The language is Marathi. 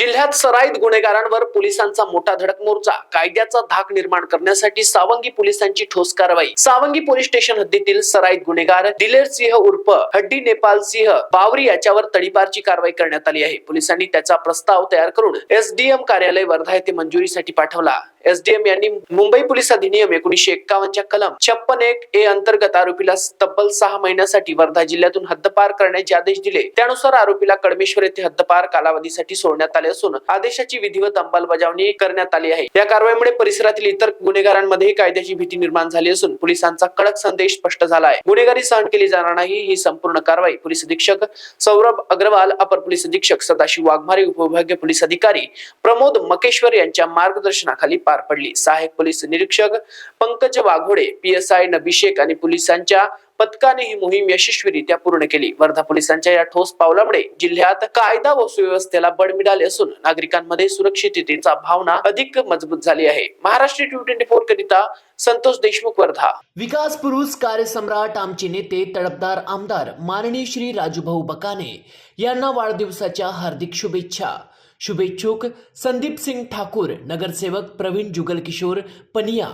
जिल्ह्यात सराईत गुन्हेगारांवर पोलिसांचा मोठा धडक मोर्चा, कायद्याचा धाक निर्माण करण्यासाठी सावंगी पोलिसांची ठोस कारवाई। सावंगी पोलीस स्टेशन हद्दीतील सराईत गुन्हेगार दिलेर सिंह उर्फ हड्डी नेपाल सिंह बावरी याच्यावर तडीपारची कारवाई करण्यात आली आहे। पोलिसांनी त्याचा प्रस्ताव तयार करून एसडीएम कार्यालय वर्धा येथे मंजुरीसाठी पाठवला। एसडीएम यांनी मुंबई पोलीस अधिनियम 1951 च्या कलम 56(1)(a) अंतर्गत आरोपीला तब्बल 6 महिन्यासाठी वर्धा जिल्ह्यातून हद्दपार करण्याचे आदेश दिले। त्यानुसार आरोपीला कडमेश्वर येथे हद्दपार कालावधीसाठी सोडण्यात आले असून आदेशाची विधिवत अंमलबजावणी करण्यात आली आहे। या कारवाईमुळे परिसरातील इतर गुन्हेगारांमध्ये कायद्याची भीती निर्माण झाली असून पोलिसांचा कडक संदेश स्पष्ट झाला आहे। गुन्हेगारी सहन केली जाणार नाही, ही संपूर्ण कारवाई पोलीस अधीक्षक सौरभ अग्रवाल, अपर पोलीस अधीक्षक सदाशिव वाघमारे, उपविभागीय पोलीस अधिकारी प्रमोद मकेश्वर यांच्या मार्गदर्शनाखाली पार पडली। सहाय्यक पोलीस निरीक्षक पंकज वाघोडे, पीएसआय नभिषेक आणि पोलिसांच्या पथकाने ही मोहीम यशस्वीरित्या पूर्ण केली। वर्धा पोलिसांच्या या ठोस पावलामुळे जिल्ह्यात कायदा व सुव्यवस्थेला बळ मिळाले असून नागरिकांमध्ये सुरक्षिततेचा भावना अधिक मजबूत झाली आहे। महाराष्ट्र 24 करिता संतोष देशमुख, वर्धा। विकास पुरुष कार्यसम्राट आमचे नेते तडफदार आमदार माननीय श्री राजूभाऊ बकाने यांना वाढदिवसाच्या हार्दिक शुभेच्छा। शुभेच्छुक संदीप सिंग ठाकूर, नगरसेवक प्रवीण जुगल किशोर पनिया।